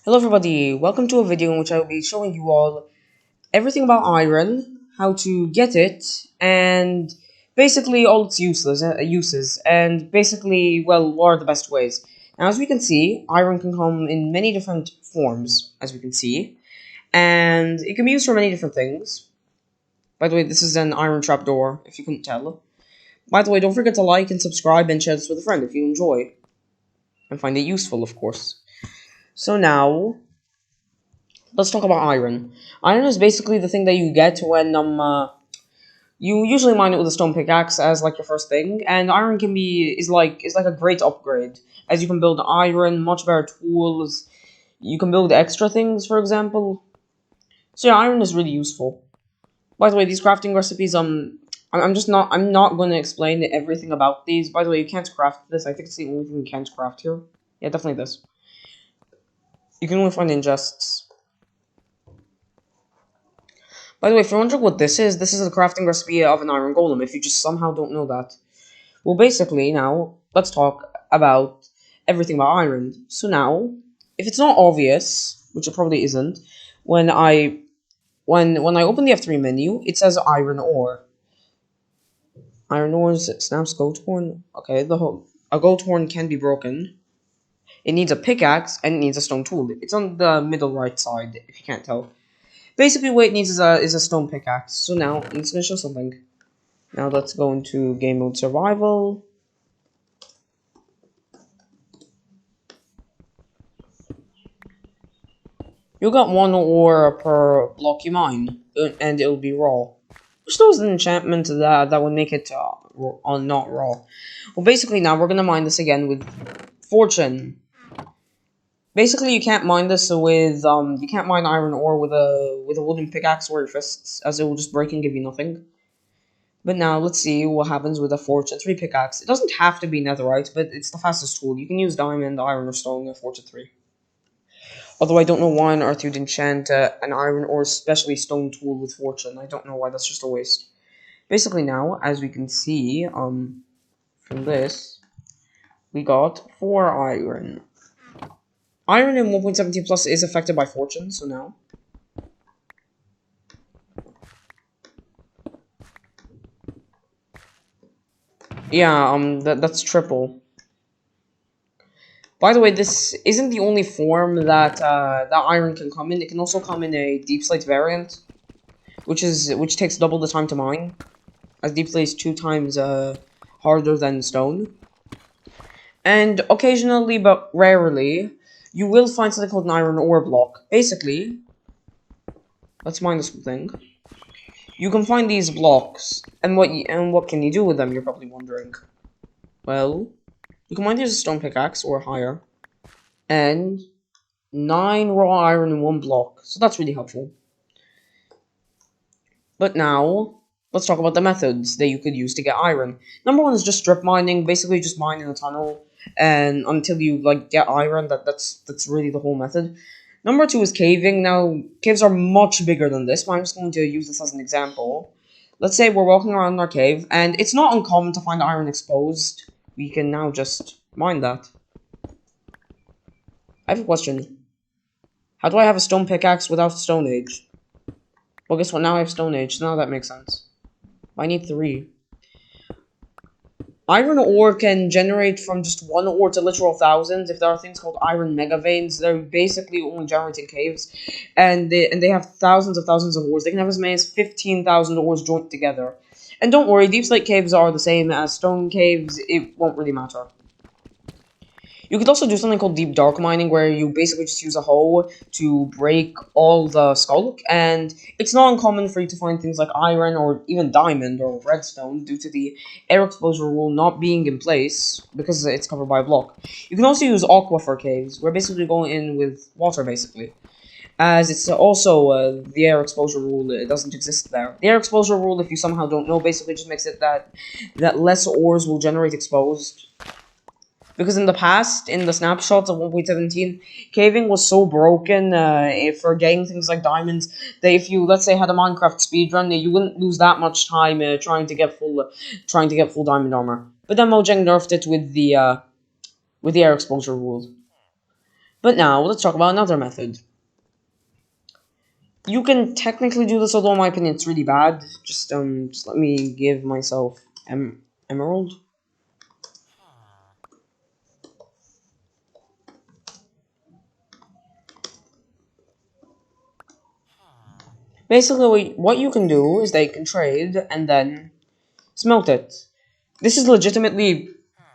Hello everybody, welcome to a video in which I will be showing you all everything about iron, how to get it, and basically all its uses, and basically, well, what are the best ways. Now as we can see, iron can come in many different forms, as we can see, and it can be used for many different things. By the way, this is an iron trapdoor, if you couldn't tell. By the way, don't forget to like and subscribe and share this with a friend if you enjoy, and find it useful, of course. So now, let's talk about iron. Iron is basically the thing that you get when you usually mine it with a stone pickaxe as like your first thing, and iron can be is like a great upgrade as you can build iron, much better tools. You can build extra things, for example. So yeah, iron is really useful. By the way, these crafting recipes, I'm not going to explain everything about these. By the way, you can't craft this. I think it's the only thing you can't craft here. Yeah, definitely this. You can only find in chests. By the way, if you're wondering what this is a crafting recipe of an iron golem, if you just somehow don't know that. Well, basically, now, let's talk about everything about iron. So now, if it's not obvious, which it probably isn't, when I open the F3 menu, it says iron ore. Iron ores snaps goat horn. Okay, a goat horn can be broken. It needs a pickaxe and it needs a stone tool. It's on the middle right side, if you can't tell. Basically, what it needs is a stone pickaxe. So now, I'm just gonna show something. Now let's go into game mode survival. You got one ore per block you mine, and it'll be raw. Which those an enchantment that would make it not raw. Well, basically now we're gonna mine this again with fortune. Basically, you can't mine this with you can't mine iron ore with a wooden pickaxe or your fists, as it will just break and give you nothing. But now let's see what happens with a Fortune 3 pickaxe. It doesn't have to be netherite, but it's the fastest tool. You can use diamond, iron, or stone in a Fortune 3. Although I don't know why on earth you'd enchant an iron or especially stone tool with fortune. I don't know why, that's just a waste. Basically now, as we can see, from this, we got 4 iron. Iron in 1.17 plus is affected by fortune, so now. Yeah, that's triple. By the way, this isn't the only form that iron can come in. It can also come in a deep slate variant, which takes double the time to mine, as deep slate is 2 times harder than stone. And occasionally, but rarely, you will find something called an iron ore block. Basically, let's mine this thing. You can find these blocks, and what can you do with them? You're probably wondering. Well, you can mine these as a stone pickaxe or higher, and 9 raw iron in 1 block. So that's really helpful. But now, let's talk about the methods that you could use to get iron. Number 1 is just strip mining, basically just mine in a tunnel and until you like get iron. That's really the whole method. Number 2 is caving. Now, caves are much bigger than this, but I'm just going to use this as an example. Let's say we're walking around in our cave, and it's not uncommon to find iron exposed. We can now just mine that. I have a question. How do I have a stone pickaxe without Stone Age? Well, guess what? Now I have Stone Age, so now that makes sense. I need 3. Iron ore can generate from just 1 ore to literal thousands. If there are things called iron mega veins, they're basically only generating caves, and they have thousands of ores. They can have as many as 15,000 ores joined together. And don't worry, deep slate caves are the same as stone caves. It won't really matter. You could also do something called deep dark mining, where you basically just use a hoe to break all the skulk, and it's not uncommon for you to find things like iron or even diamond or redstone due to the air exposure rule not being in place because it's covered by a block. You can also use aquifer caves, where basically go in with water, basically. As it's also the air exposure rule, it doesn't exist there. The air exposure rule, if you somehow don't know, basically just makes it that less ores will generate exposed, because in the past, in the snapshots of 1.17, caving was so broken for getting things like diamonds that if you, let's say, had a Minecraft speedrun, you wouldn't lose that much time trying to get full diamond armor. But then Mojang nerfed it with the air exposure rule. But now, let's talk about another method. You can technically do this, although in my opinion it's really bad. Just let me give myself emerald. Basically, what you can do is they can trade and then smelt it. This is legitimately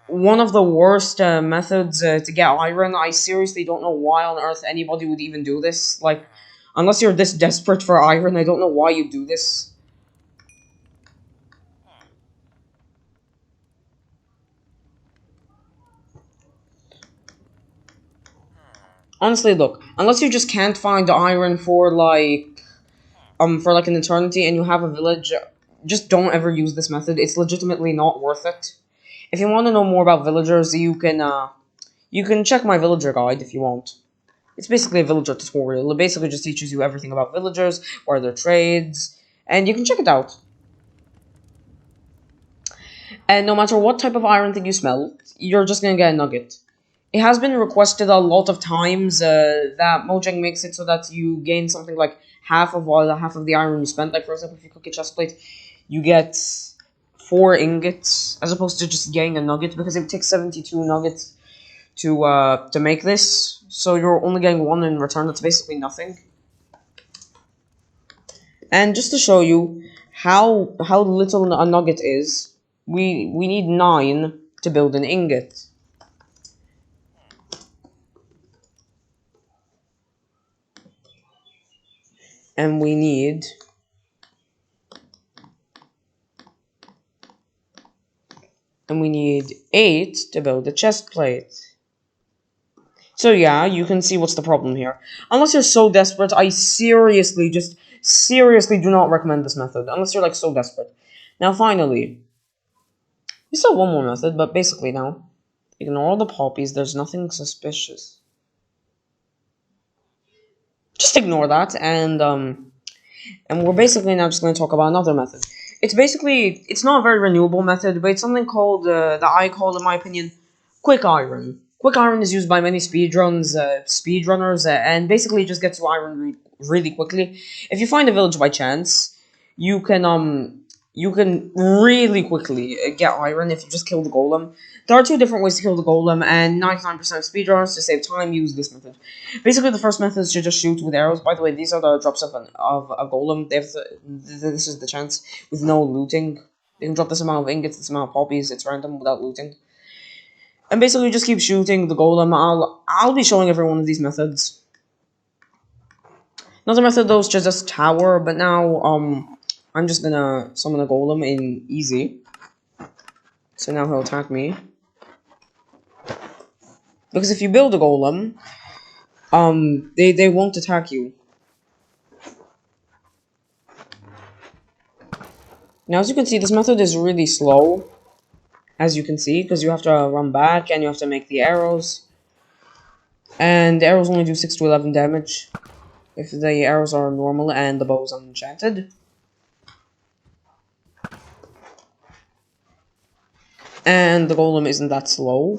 one of the worst methods to get iron. I seriously don't know why on earth anybody would even do this. Like, unless you're this desperate for iron, I don't know why you do this. Honestly, look, unless you just can't find iron for like an eternity and you have a village, just don't ever use this method. It's legitimately not worth it. If you want to know more about villagers, you can check my villager guide if you want. It's basically a villager tutorial. It basically just teaches you everything about villagers, what are their trades, and you can check it out. And no matter what type of iron thing you smell, you're just gonna get a nugget. It has been requested a lot of times that Mojang makes it so that you gain something like half of the iron you spent. Like for example, if you cook a chest plate, you get 4 ingots as opposed to just getting a nugget because it takes 72 nuggets to make this. So you're only getting one in return. That's basically nothing. And just to show you how little a nugget is, we need 9 to build an ingot. And we need and we need 8 to build a chest plate. So yeah, you can see what's the problem here. Unless you're so desperate, I seriously do not recommend this method. Unless you're like so desperate. Now finally, we still have one more method, but basically now, ignore all the poppies, there's nothing suspicious. Just ignore that, and we're basically now just going to talk about another method. It's not a very renewable method, but it's something called, that I call, in my opinion, quick iron. Quick iron is used by many speedrunners, and basically just gets to iron really quickly. If you find a village by chance, you can, you can really quickly get iron if you just kill the golem. There are 2 different ways to kill the golem, and 99% of speedrunners, to save time, use this method. Basically, the first method is to just shoot with arrows. By the way, these are the drops of a golem. This is the chance with no looting. You can drop this amount of ingots, this amount of poppies. It's random without looting. And basically, just keep shooting the golem. I'll be showing every one of these methods. Another method though is just tower, but now I'm just gonna summon a golem in easy. So now he'll attack me. Because if you build a golem, they won't attack you. Now, as you can see, this method is really slow. As you can see, because you have to run back and you have to make the arrows. And the arrows only do 6 to 11 damage if the arrows are normal and the bow is unenchanted. And the golem isn't that slow.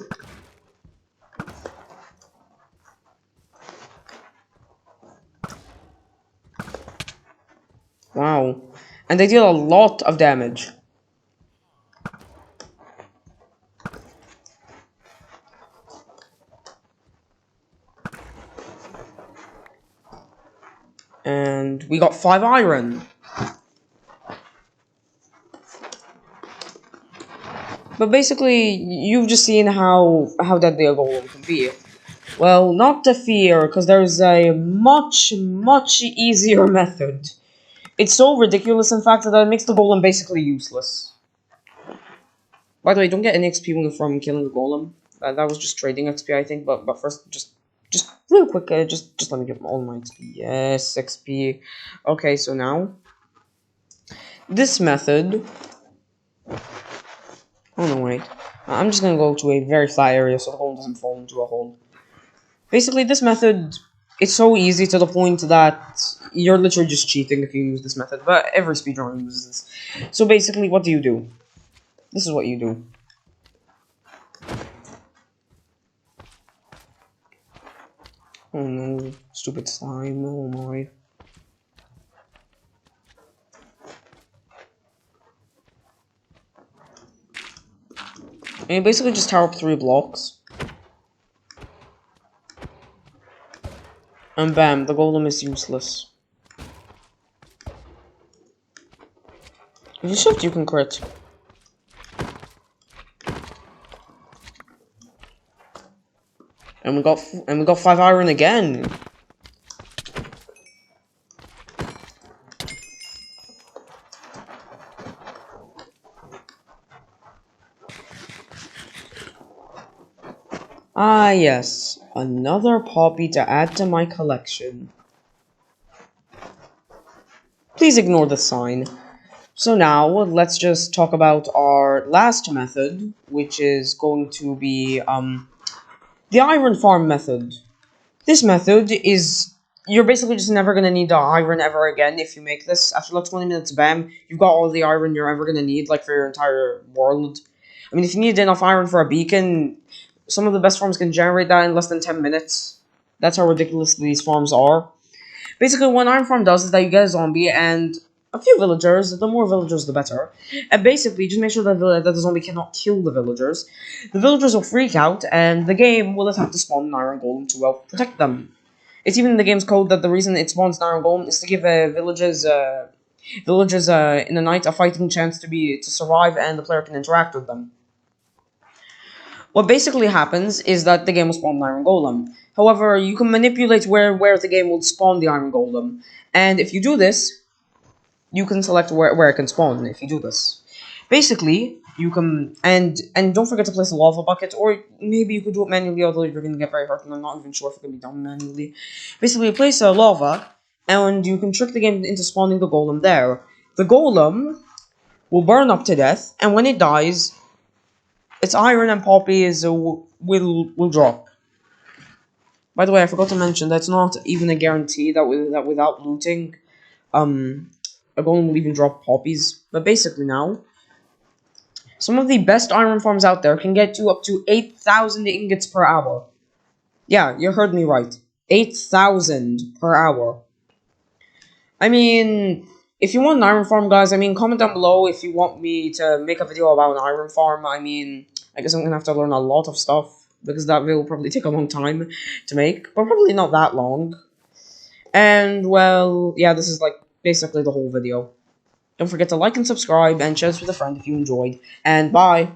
Wow. And they deal a lot of damage. And we got 5 iron. But basically, you've just seen how deadly a golem can be. Well, not to fear, because there's a much easier method. It's so ridiculous, in fact, that it makes the golem basically useless. By the way, don't get any XP from killing the golem. That was just trading XP, I think. But first, just real quick, just let me give all my XP. Yes, XP. Okay, so now this method. Oh no, wait. I'm just gonna go to a very flat area so the golem doesn't fall into a hole. Basically, this method, it's so easy to the point that you're literally just cheating if you use this method, but every speedrunner uses this. So basically, what do? This is what you do. Oh no, stupid slime, oh my. And you basically just tower up 3 blocks. And bam, the golem is useless. If you shift, you can crit. And we got 5 iron again. Ah yes, another poppy to add to my collection. Please ignore the sign. So now, let's just talk about our last method, which is going to be, the iron farm method. This method is, you're basically just never gonna need the iron ever again if you make this. After like 20 minutes, bam, you've got all the iron you're ever gonna need, like, for your entire world. I mean, if you need enough iron for a beacon, some of the best farms can generate that in less than 10 minutes. That's how ridiculous these farms are. Basically, what Iron Farm does is that you get a zombie and a few villagers. The more villagers, the better. And basically, just make sure that the zombie cannot kill the villagers. The villagers will freak out, and the game will attempt to spawn an Iron Golem to, well, protect them. It's even in the game's code that the reason it spawns an Iron Golem is to give villages in the night a fighting chance to survive, and the player can interact with them. What basically happens is that the game will spawn an Iron Golem. However, you can manipulate where the game will spawn the Iron Golem. And if you do this, you can select where it can spawn if you do this. Basically, you can, and don't forget to place a lava bucket, or maybe you could do it manually, although you're going to get very hurt, and I'm not even sure if it can be done manually. Basically, place a lava, and you can trick the game into spawning the golem there. The golem will burn up to death, and when it dies, its iron and poppies will drop. By the way, I forgot to mention that's not even a guarantee that without looting, a golem will even drop poppies. But basically now, some of the best iron farms out there can get you up to 8,000 ingots per hour. Yeah, you heard me right. 8,000 per hour. I mean, if you want an iron farm, guys, I mean, comment down below if you want me to make a video about an iron farm. I mean, I guess I'm gonna have to learn a lot of stuff, because that video will probably take a long time to make, but probably not that long. And, well, yeah, this is, like, basically the whole video. Don't forget to like and subscribe, and share this with a friend if you enjoyed, and bye!